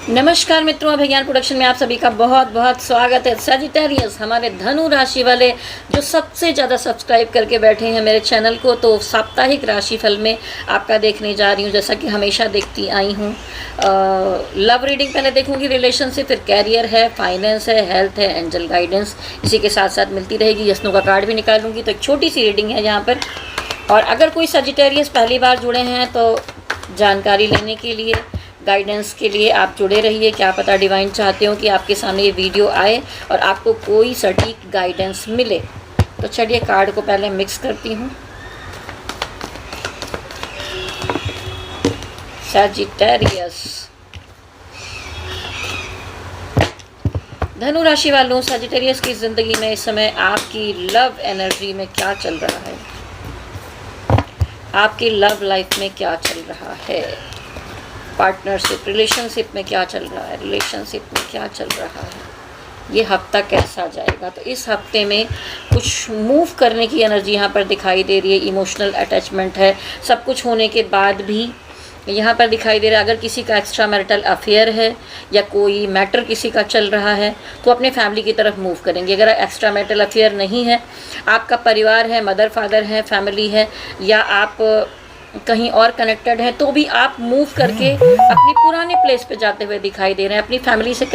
नमस्कार मित्रों, अभिज्ञान प्रोडक्शन में आप सभी का बहुत बहुत स्वागत है। सजिटेरियस हमारे धनु राशि वाले जो सबसे ज़्यादा सब्सक्राइब करके बैठे हैं मेरे चैनल को, तो साप्ताहिक राशिफल में आपका देखने जा रही हूँ, जैसा कि हमेशा देखती आई हूँ। लव रीडिंग पहले देखूँगी, रिलेशनशिप, फिर कैरियर है, फाइनेंस है, हेल्थ है, एंजल गाइडेंस इसी के साथ साथ मिलती रहेगी। यस्नों का कार्ड भी निकालूंगी। तो एक छोटी सी रीडिंग है यहाँ पर। और अगर कोई सजिटेरियस पहली बार जुड़े हैं तो जानकारी लेने के लिए, गाइडेंस के लिए आप जुड़े रहिए। क्या पता डिवाइन चाहते हो कि आपके सामने ये वीडियो आए और आपको कोई सटीक गाइडेंस मिले। तो चलिए कार्ड को पहले मिक्स करती हूँ। सजिटेरियस, धनु राशि वालों, सजिटेरियस की ज़िंदगी में इस समय आपकी लव एनर्जी में क्या चल रहा है, आपकी लव लाइफ में क्या चल रहा है, पार्टनरशिप, रिलेशनशिप में क्या चल रहा है, रिलेशनशिप में क्या चल रहा है, ये हफ्ता कैसा जाएगा। तो इस हफ्ते में कुछ मूव करने की एनर्जी यहाँ पर दिखाई दे रही है। इमोशनल अटैचमेंट है, सब कुछ होने के बाद भी यहाँ पर दिखाई दे रहा है। अगर किसी का एक्स्ट्रा मैरिटल अफेयर है या कोई मैटर किसी का चल रहा है तो अपने फैमिली की तरफ मूव करेंगे। अगर एक्स्ट्रा मैरिटल अफेयर नहीं है, आपका परिवार है, मदर फादर है, फैमिली है, या आप कहीं और कनेक्टेड है, तो भी आप मूव करके अपनी पुराने प्लेस पे जाते हुए दिखाई दे रहे हैं, अपनी फैमिली से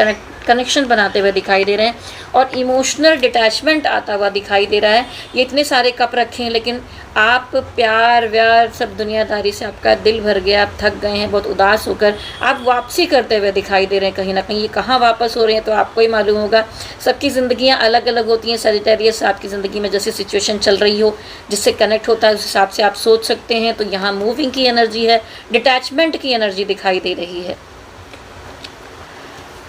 कनेक्शन बनाते हुए दिखाई दे रहे हैं और इमोशनल डिटैचमेंट आता हुआ दिखाई दे रहा है। ये इतने सारे कप रखे हैं, लेकिन आप प्यार व्यार सब दुनियादारी से आपका दिल भर गया, आप थक गए हैं, बहुत उदास होकर आप वापसी करते हुए दिखाई दे रहे हैं कहीं ना कहीं। ये कहाँ वापस हो रहे हैं तो आपको ही मालूम होगा। सबकी ज़िंदगियाँ अलग अलग होती हैं। सजिटेरियस, आपकी ज़िंदगी में जैसी सिचुएशन चल रही हो, जिससे कनेक्ट होता है, उस हिसाब से आप सोच सकते हैं। तो यहाँ मूविंग की एनर्जी है, डिटैचमेंट की एनर्जी दिखाई दे रही है।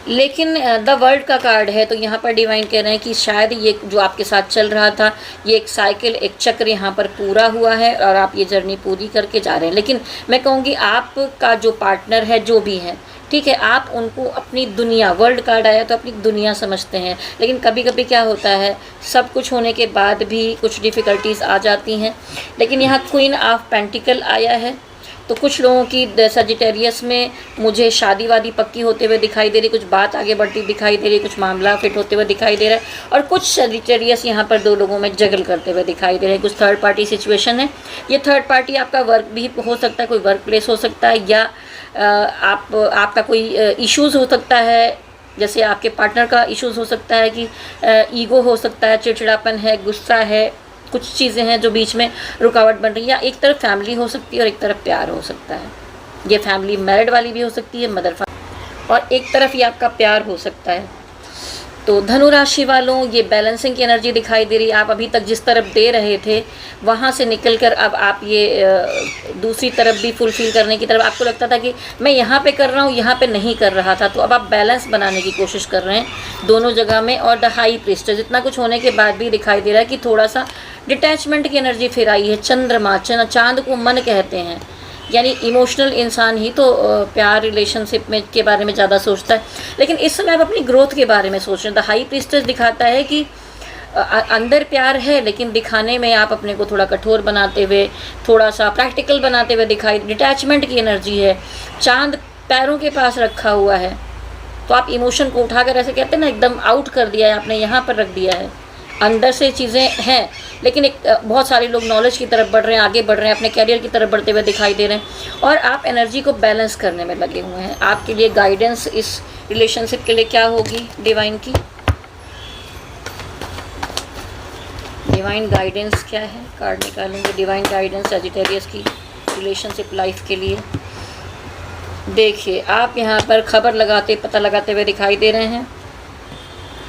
लेकिन द वर्ल्ड का कार्ड है, तो यहाँ पर डिवाइन कह रहे हैं कि शायद ये जो आपके साथ चल रहा था, ये एक साइकिल, एक चक्र यहाँ पर पूरा हुआ है और आप ये जर्नी पूरी करके जा रहे हैं। लेकिन मैं कहूँगी आपका जो पार्टनर है, जो भी है, ठीक है, आप उनको अपनी दुनिया, वर्ल्ड कार्ड आया तो अपनी दुनिया समझते हैं। लेकिन कभी कभी क्या होता है, सब कुछ होने के बाद भी कुछ डिफ़िकल्टीज़ आ जाती हैं। लेकिन यहाँ क्वीन ऑफ पेंटिकल आया है, तो कुछ लोगों की सजिटेरियस में मुझे शादी वादी पक्की होते हुए दिखाई दे रही, कुछ बात आगे बढ़ती दिखाई दे रही, कुछ मामला फिट होते हुए दिखाई दे रहा है। और कुछ सजिटेरियस यहाँ पर दो लोगों में जगल करते हुए दिखाई दे रहे हैं। कुछ थर्ड पार्टी सिचुएशन है। ये थर्ड पार्टी आपका वर्क भी हो सकता है, कोई वर्क प्लेस हो सकता है, या आपका कोई इश्यूज़ हो सकता है, जैसे आपके पार्टनर का इश्यूज़ हो सकता है कि ईगो हो सकता है, चिड़चिड़ापन है, गुस्सा है, कुछ चीज़ें हैं जो बीच में रुकावट बन रही है। या एक तरफ फैमिली हो सकती है और एक तरफ प्यार हो सकता है। ये फैमिली मैरिड वाली भी हो सकती है, मदर फादर, और एक तरफ ये आपका प्यार हो सकता है। तो धनु राशि वालों, ये बैलेंसिंग की एनर्जी दिखाई दे रही है। आप अभी तक जिस तरफ दे रहे थे वहाँ से निकलकर अब आप ये दूसरी तरफ भी फुलफिल करने की तरफ, आपको लगता था कि मैं यहाँ पे कर रहा हूँ, यहाँ पे नहीं कर रहा था, तो अब आप बैलेंस बनाने की कोशिश कर रहे हैं दोनों जगह में। और द हाई प्रीस्टेस, इतना कुछ होने के बाद भी दिखाई दे रहा है कि थोड़ा सा डिटैचमेंट की एनर्जी फिर आई है। चंद्रमा, चाँद को मन कहते हैं, यानी इमोशनल इंसान ही तो प्यार, रिलेशनशिप में के बारे में ज़्यादा सोचता है। लेकिन इस समय आप अपनी ग्रोथ के बारे में सोच रहे हैं। द हाई प्रीस्टेस दिखाता है कि अंदर प्यार है, लेकिन दिखाने में आप अपने को थोड़ा कठोर बनाते हुए, थोड़ा सा प्रैक्टिकल बनाते हुए दिखाई। डिटैचमेंट की एनर्जी है। चांद पैरों के पास रखा हुआ है, तो आप इमोशन को उठाकर, ऐसे कहते हैं ना, एकदम आउट कर दिया है आपने, यहाँ पर रख दिया है। अंदर से चीज़ें हैं, लेकिन एक बहुत सारे लोग नॉलेज की तरफ बढ़ रहे हैं, आगे बढ़ रहे हैं, अपने कैरियर की तरफ बढ़ते हुए दिखाई दे रहे हैं। और आप एनर्जी को बैलेंस करने में लगे हुए हैं। आपके लिए गाइडेंस इस रिलेशनशिप के लिए क्या होगी डिवाइन की? डिवाइन गाइडेंस क्या है? कार्ड निकालूंगी। डिवाइन गाइडेंस सजिटेरियस की रिलेशनशिप लाइफ के लिए। देखिए, आप यहाँ पर खबर लगाते, पता लगाते हुए दिखाई दे रहे हैं,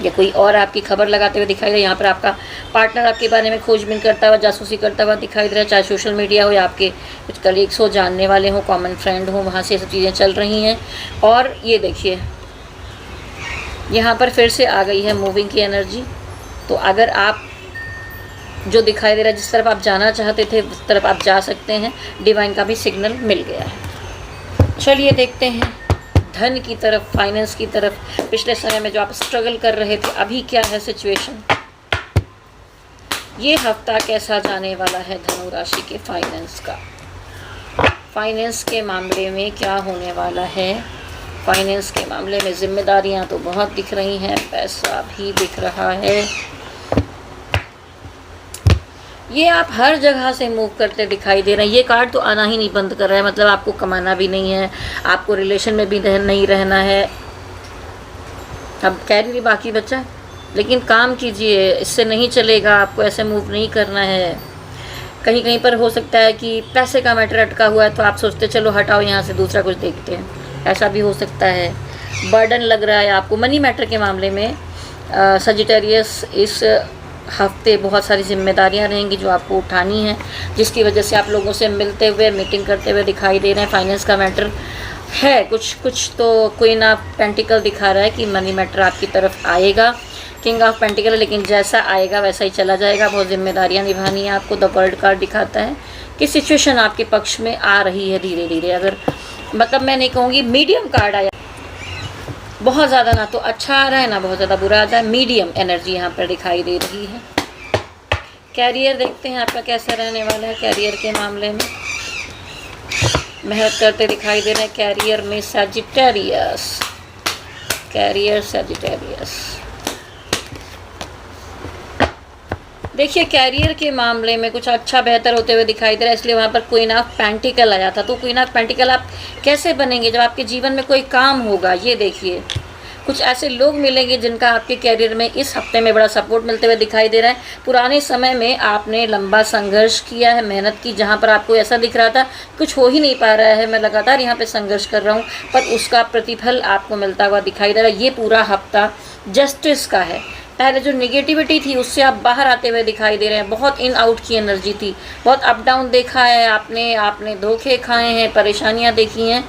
या कोई और आपकी खबर लगाते हुए दिखाई दे रहा है। यहाँ पर आपका पार्टनर आपके बारे में खोजबीन करता हुआ, जासूसी करता हुआ दिखाई दे रहा है। चाहे सोशल मीडिया हो या आपके कुछ कलीग्स हो, जानने वाले हो, कॉमन फ्रेंड हो, वहाँ से ये सब चीज़ें चल रही हैं। और ये देखिए, यहाँ पर फिर से आ गई है मूविंग की एनर्जी। तो अगर आप जो दिखाई दे रहा है, जिस तरफ आप जाना चाहते थे उस तरफ आप जा सकते हैं। डिवाइन का भी सिग्नल मिल गया है। चलिए देखते हैं धन की तरफ, फाइनेंस की तरफ। पिछले समय में जो आप स्ट्रगल कर रहे थे, अभी क्या है सिचुएशन? ये हफ्ता कैसा जाने वाला है धनु राशि के फाइनेंस का? फाइनेंस के मामले में क्या होने वाला है? फाइनेंस के मामले में जिम्मेदारियां तो बहुत दिख रही हैं, पैसा भी दिख रहा है। ये आप हर जगह से मूव करते दिखाई दे रहे हैं। ये कार्ड तो आना ही नहीं बंद कर रहा है, मतलब आपको कमाना भी नहीं है, आपको रिलेशन में भी नहीं रहना है। अब कैरियर बाकी बचा है, लेकिन काम कीजिए, इससे नहीं चलेगा, आपको ऐसे मूव नहीं करना है। कहीं कहीं पर हो सकता है कि पैसे का मैटर अटका हुआ है, तो आप सोचते चलो हटाओ यहाँ से, दूसरा कुछ देखते हैं, ऐसा भी हो सकता है। बर्डन लग रहा है आपको मनी मैटर के मामले में। सजिटेरियस, इस हफ्ते बहुत सारी जिम्मेदारियां रहेंगी जो आपको उठानी है, जिसकी वजह से आप लोगों से मिलते हुए, मीटिंग करते हुए दिखाई दे रहे हैं। फाइनेंस का मैटर है, कुछ तो क्वीन ऑफ पेंटिकल दिखा रहा है कि मनी मैटर आपकी तरफ आएगा। किंग ऑफ पेंटिकल, लेकिन जैसा आएगा वैसा ही चला जाएगा। बहुत जिम्मेदारियां निभानी है आपको। द वर्ल्ड कार्ड दिखाता है कि सिचुएशन आपके पक्ष में आ रही है धीरे धीरे। अगर मतलब मैं नहीं कहूँगी, मीडियम कार्ड आया, बहुत ज़्यादा ना तो अच्छा आ रहा है ना बहुत ज़्यादा बुरा आ रहा है, मीडियम एनर्जी यहाँ पर दिखाई दे रही है। कैरियर देखते हैं आपका कैसा रहने वाला है। कैरियर के मामले में मेहनत करते दिखाई दे रहे हैं कैरियर में सजिटेरियस। कैरियर सजिटेरियस, देखिए कैरियर के मामले में कुछ अच्छा बेहतर होते हुए दिखाई दे रहा है, इसलिए वहाँ पर क्वीन ऑफ पेंटिकल आया था। तो क्वीन ऑफ पेंटिकल आप कैसे बनेंगे जब आपके जीवन में कोई काम होगा। ये देखिए कुछ ऐसे लोग मिलेंगे जिनका आपके कैरियर में इस हफ्ते में बड़ा सपोर्ट मिलते हुए दिखाई दे रहा है। पुराने समय में आपने लंबा संघर्ष किया है, मेहनत की, जहाँ पर आपको ऐसा दिख रहा था कुछ हो ही नहीं पा रहा है, मैं लगातार यहाँ पे संघर्ष कर रहा हूँ, पर उसका प्रतिफल आपको मिलता हुआ दिखाई दे रहा है। ये पूरा हफ्ता जस्टिस का है। पहले जो नेगेटिविटी थी उससे आप बाहर आते हुए दिखाई दे रहे हैं। बहुत इन आउट की एनर्जी थी, बहुत अप डाउन देखा है आपने धोखे खाए हैं, परेशानियां देखी हैं,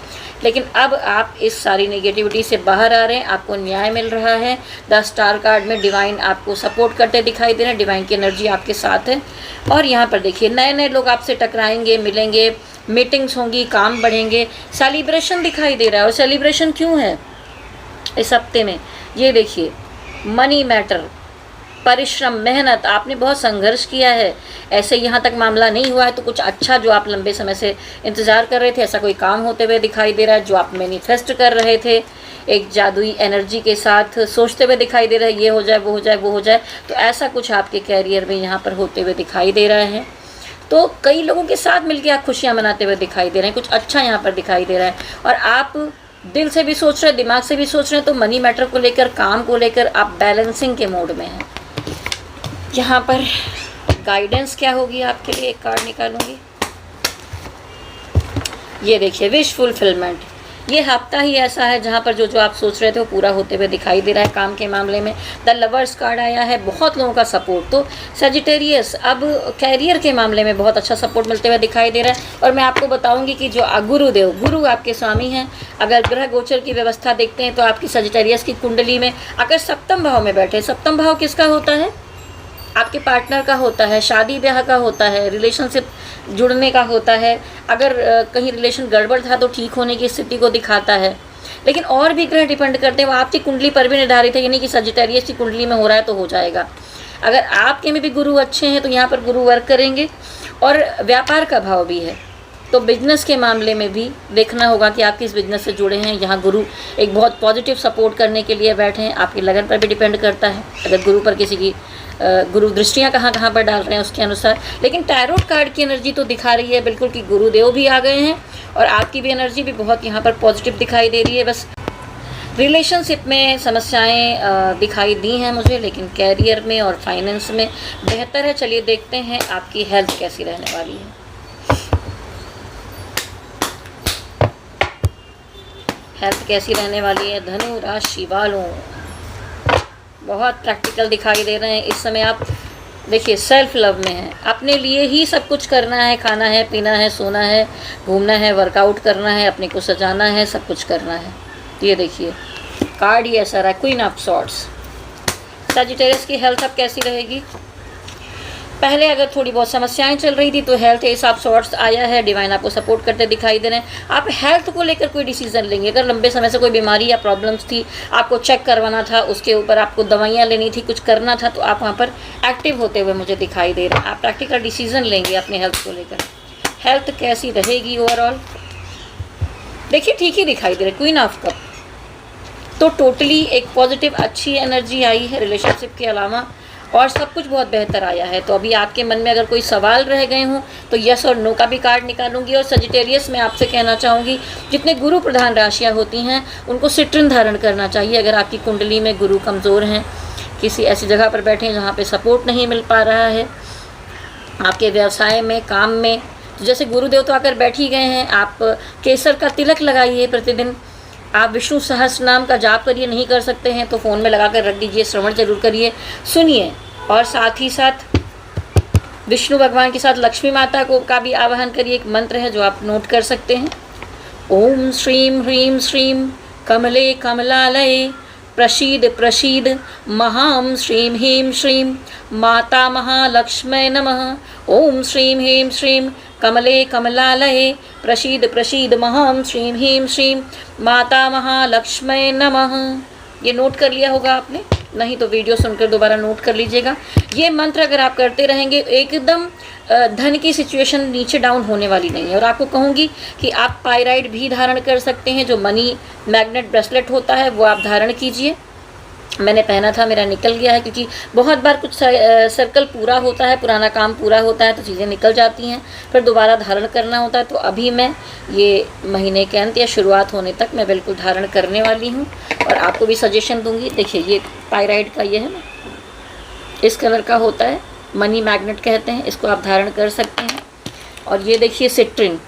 लेकिन अब आप इस सारी नेगेटिविटी से बाहर आ रहे हैं, आपको न्याय मिल रहा है। द स्टार कार्ड में डिवाइन आपको सपोर्ट करते दिखाई दे रहे हैं, डिवाइन की एनर्जी आपके साथ है। और यहाँ पर देखिए नए नए लोग आपसे टकराएंगे, मिलेंगे, मीटिंग्स होंगी, काम बढ़ेंगे, सेलिब्रेशन दिखाई दे रहा है। और सेलिब्रेशन क्यों है इस हफ्ते में, ये देखिए मनी मैटर, परिश्रम, मेहनत, आपने बहुत संघर्ष किया है, ऐसे यहाँ तक मामला नहीं हुआ है तो कुछ अच्छा जो आप लंबे समय से इंतज़ार कर रहे थे, ऐसा कोई काम होते हुए दिखाई दे रहा है जो आप मैनिफेस्ट कर रहे थे। एक जादुई एनर्जी के साथ सोचते हुए दिखाई दे रहा है, ये हो जाए, वो हो जाए, वो हो जाए, तो ऐसा कुछ आपके कैरियर में यहाँ पर होते हुए दिखाई दे रहा है। तो कई लोगों के साथ मिलकर आप खुशियाँ मनाते हुए दिखाई दे रहे हैं, कुछ अच्छा यहाँ पर दिखाई दे रहा है। और आप दिल से भी सोच रहे हैं, दिमाग से भी सोच रहे हैं, तो मनी मैटर को लेकर, काम को लेकर आप बैलेंसिंग के मोड में हैं। यहाँ पर गाइडेंस क्या होगी आपके लिए, एक कार्ड निकालूंगी। ये देखिए विश फुलफिलमेंट, ये हफ्ता ही ऐसा है जहाँ पर जो आप सोच रहे थे वो पूरा होते हुए दिखाई दे रहा है। काम के मामले में द लवर्स कार्ड आया है, बहुत लोगों का सपोर्ट। तो सजिटेरियस, अब कैरियर के मामले में बहुत अच्छा सपोर्ट मिलते हुए दिखाई दे रहा है। और मैं आपको बताऊंगी कि जो गुरुदेव, गुरु आपके स्वामी हैं, अगर ग्रह गोचर की व्यवस्था देखते हैं तो आपकी सजिटेरियस की कुंडली में अगर सप्तम भाव में बैठे, सप्तम भाव किसका होता है, आपके पार्टनर का होता है, शादी ब्याह का होता है, रिलेशनशिप जुड़ने का होता है। अगर कहीं रिलेशन गड़बड़ था तो ठीक होने की स्थिति को दिखाता है। लेकिन और भी ग्रह डिपेंड करते हैं, वो आपकी कुंडली पर भी निर्धारित है, यानी कि सजिटेरियस की कुंडली में हो रहा है तो हो जाएगा। अगर आपके में भी गुरु अच्छे हैं तो यहाँ पर गुरु वर्क करेंगे। और व्यापार का भाव भी है, तो बिजनेस के मामले में भी देखना होगा कि आप किस बिजनेस से जुड़े हैं। यहाँ गुरु एक बहुत पॉजिटिव सपोर्ट करने के लिए बैठे हैं। आपकी लगन पर भी डिपेंड करता है, अगर गुरु पर किसी की गुरु दृष्टियाँ कहाँ कहाँ पर डाल रहे हैं उसके अनुसार। लेकिन टैरोट कार्ड की एनर्जी तो दिखा रही है बिल्कुल कि गुरुदेव भी आ गए हैं और आपकी भी एनर्जी भी बहुत यहाँ पर पॉजिटिव दिखाई दे रही है। बस रिलेशनशिप में समस्याएं दिखाई दी हैं मुझे, लेकिन कैरियर में और फाइनेंस में बेहतर है। चलिए देखते हैं आपकी हेल्थ कैसी रहने वाली है। हेल्थ कैसी रहने वाली है धनु राशि वालों, बहुत प्रैक्टिकल दिखाई दे रहे हैं इस समय। आप देखिए सेल्फ लव में हैं, अपने लिए ही सब कुछ करना है, खाना है, पीना है, सोना है, घूमना है, वर्कआउट करना है, अपने को सजाना है, सब कुछ करना है। ये देखिए कार्ड ही ऐसा रहा है, क्वीन ऑफ सॉर्ड्स। सजिटेरियस की हेल्थ अब कैसी रहेगी, पहले अगर थोड़ी बहुत समस्याएं चल रही थी तो हेल्थ एस ऑफ सॉर्ड्स आया है, डिवाइन आपको सपोर्ट करते दिखाई दे रहे हैं। आप हेल्थ को लेकर कोई डिसीजन लेंगे, अगर लंबे समय से कोई बीमारी या प्रॉब्लम्स थी, आपको चेक करवाना था, उसके ऊपर आपको दवाइयाँ लेनी थी, कुछ करना था, तो आप वहाँ पर एक्टिव होते हुए मुझे दिखाई दे रहे हैं। आप प्रैक्टिकल डिसीजन लेंगे अपने हेल्थ को लेकर। हेल्थ कैसी रहेगी ओवरऑल, देखिए ठीक ही दिखाई दे रहा है, क्वीन ऑफ कप। तो टोटली एक पॉजिटिव अच्छी एनर्जी आई है रिलेशनशिप के अलावा, और सब कुछ बहुत बेहतर आया है। तो अभी आपके मन में अगर कोई सवाल रह गए हों तो यस और नो का भी कार्ड निकालूंगी। और सजिटेरियस में आपसे कहना चाहूँगी, जितने गुरु प्रधान राशियाँ होती हैं उनको सिट्रिन धारण करना चाहिए। अगर आपकी कुंडली में गुरु कमज़ोर हैं, किसी ऐसी जगह पर बैठे हैं जहाँ पे सपोर्ट नहीं मिल पा रहा है, आपके व्यवसाय में, काम में, तो जैसे गुरुदेव तो आकर बैठ ही गए हैं, आप केसर का तिलक लगाइए प्रतिदिन। आप विष्णु सहस्त्र नाम का जाप करिए, नहीं कर सकते हैं तो फ़ोन में लगा कर रख दीजिए, श्रवण जरूर करिए, सुनिए। और साथ ही साथ विष्णु भगवान के साथ लक्ष्मी माता को का भी आवाहन करिए। एक मंत्र है जो आप नोट कर सकते हैं, ओम श्रीम ह्रीम श्रीम कमले कमलालये प्रसीद प्रसीद महां श्रीं ह्रीं श्रीं माता महालक्ष्मै नमः। ओम श्रीं ह्रीं श्रीं कमले कमलालये प्रसीद प्रसीद महां श्रीं ह्रीं श्रीं माता महालक्ष्मै नमः। ये नोट कर लिया होगा आपने, नहीं तो वीडियो सुनकर दोबारा नोट कर लीजिएगा। ये मंत्र अगर आप करते रहेंगे एकदम धन की सिचुएशन नीचे डाउन होने वाली नहीं है। और आपको कहूँगी कि आप पायराइड भी धारण कर सकते हैं, जो मनी मैग्नेट ब्रेसलेट होता है वो आप धारण कीजिए। मैंने पहना था, मेरा निकल गया है, क्योंकि बहुत बार कुछ सर्कल पूरा होता है, पुराना काम पूरा होता है तो चीज़ें निकल जाती हैं, फिर दोबारा धारण करना होता है। तो अभी मैं ये महीने के अंत या शुरुआत होने तक मैं बिल्कुल धारण करने वाली हूँ और आपको भी सजेशन दूँगी। देखिए ये पायराइड का ये है ना, इस कलर का होता है, मनी मैग्नेट कहते हैं, इसको आप धारण कर सकते हैं। और ये देखिए सिट्रिन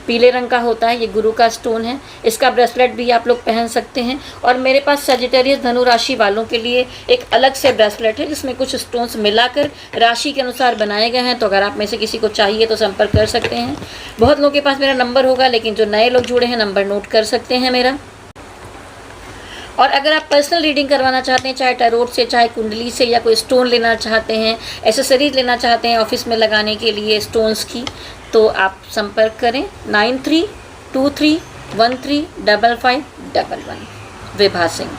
पीले रंग का होता है, ये गुरु का स्टोन है, इसका ब्रेसलेट भी आप लोग पहन सकते हैं। और मेरे पास सजिटेरियस धनु राशि वालों के लिए एक अलग से ब्रेसलेट है जिसमें कुछ स्टोन्स मिलाकर राशि के अनुसार बनाए गए हैं। तो अगर आप में से किसी को चाहिए तो संपर्क कर सकते हैं। बहुत लोगों के पास मेरा नंबर होगा, लेकिन जो नए लोग जुड़े हैं नंबर नोट कर सकते हैं मेरा। और अगर आप पर्सनल रीडिंग करवाना चाहते हैं, चाहे टैरोट से, चाहे कुंडली से, या कोई स्टोन लेना चाहते हैं, एसेसरीज लेना चाहते हैं ऑफिस में लगाने के लिए स्टोन्स की, तो आप संपर्क करें 9323135511 विभा सिंह।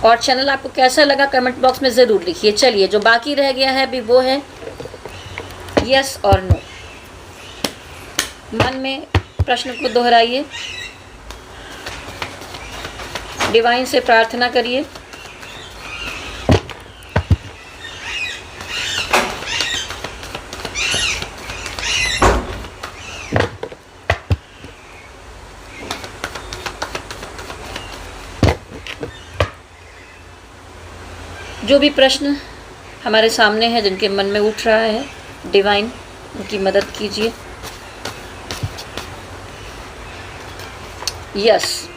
और चैनल आपको कैसा लगा कमेंट बॉक्स में ज़रूर लिखिए। चलिए जो बाकी रह गया है अभी वो है यस और नो। मन में प्रश्न को दोहराइए, डिवाइन से प्रार्थना करिए। जो भी प्रश्न हमारे सामने है, जिनके मन में उठ रहा है, डिवाइन उनकी मदद कीजिए। यस,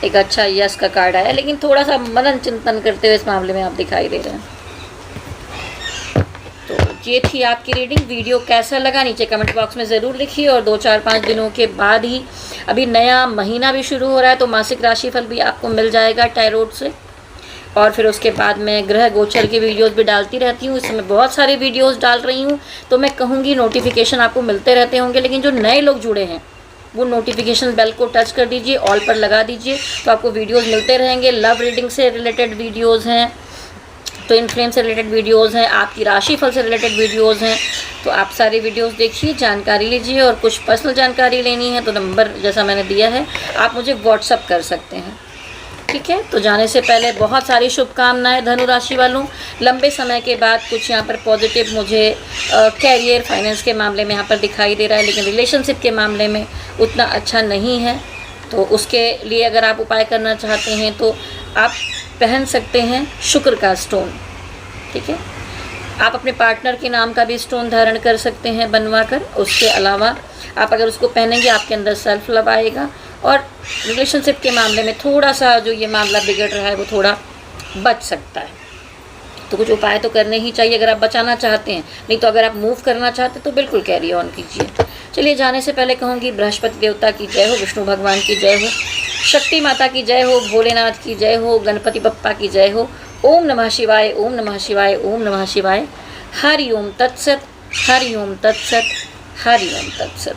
एक अच्छा यस का कार्ड आया, लेकिन थोड़ा सा मनन चिंतन करते हुए इस मामले में आप दिखाई दे रहे हैं। तो ये थी आपकी रीडिंग। वीडियो कैसा लगा नीचे कमेंट बॉक्स में ज़रूर लिखिए। और 2-4-5 दिनों के बाद ही, अभी नया महीना भी शुरू हो रहा है, तो मासिक राशिफल भी आपको मिल जाएगा टैरोट से। और फिर उसके बाद मैं ग्रह गोचर की वीडियोस भी डालती रहती हूँ। इस समय बहुत सारे वीडियोस डाल रही हूँ, तो मैं कहूँगी नोटिफिकेशन आपको मिलते रहते होंगे। लेकिन जो नए लोग जुड़े हैं वो नोटिफिकेशन बेल को टच कर दीजिए, ऑल पर लगा दीजिए, तो आपको वीडियोस मिलते रहेंगे। लव रीडिंग से रिलेटेड वीडियोस हैं, तो इन फ्लेम से रिलेटेड वीडियोस हैं, आपकी राशिफल से रिलेटेड वीडियोस हैं। तो आप सारे वीडियोस देखिए, जानकारी लीजिए। और कुछ पर्सनल जानकारी लेनी है तो नंबर जैसा मैंने दिया है आप मुझे व्हाट्सअप कर सकते हैं, ठीक है। तो जाने से पहले बहुत सारी शुभकामनाएं धनु राशि वालों। लंबे समय के बाद कुछ यहाँ पर पॉजिटिव मुझे कैरियर फाइनेंस के मामले में यहाँ पर दिखाई दे रहा है, लेकिन रिलेशनशिप के मामले में उतना अच्छा नहीं है। तो उसके लिए अगर आप उपाय करना चाहते हैं तो आप पहन सकते हैं शुक्र का स्टोन, ठीक है। आप अपने पार्टनर के नाम का भी स्टोन धारण कर सकते हैं बनवा कर। उसके अलावा आप अगर उसको पहनेंगे आपके अंदर सेल्फ लव आएगा और रिलेशनशिप के मामले में थोड़ा सा जो ये मामला बिगड़ रहा है वो थोड़ा बच सकता है। तो कुछ उपाय तो करने ही चाहिए अगर आप बचाना चाहते हैं, नहीं तो अगर आप मूव करना चाहते हैं तो बिल्कुल कैरी ऑन कीजिए। चलिए जाने से पहले कहूँगी बृहस्पति देवता की जय हो, विष्णु भगवान की जय हो, शक्ति माता की जय हो, भोलेनाथ की जय हो, गणपति बप्पा की जय हो। ओम नमः शिवाय, ओम नमः शिवाय, ओम नमः शिवाय। हरि ओम तत्सत, हरि ओम तत्सत, हरि ओम तत्सत।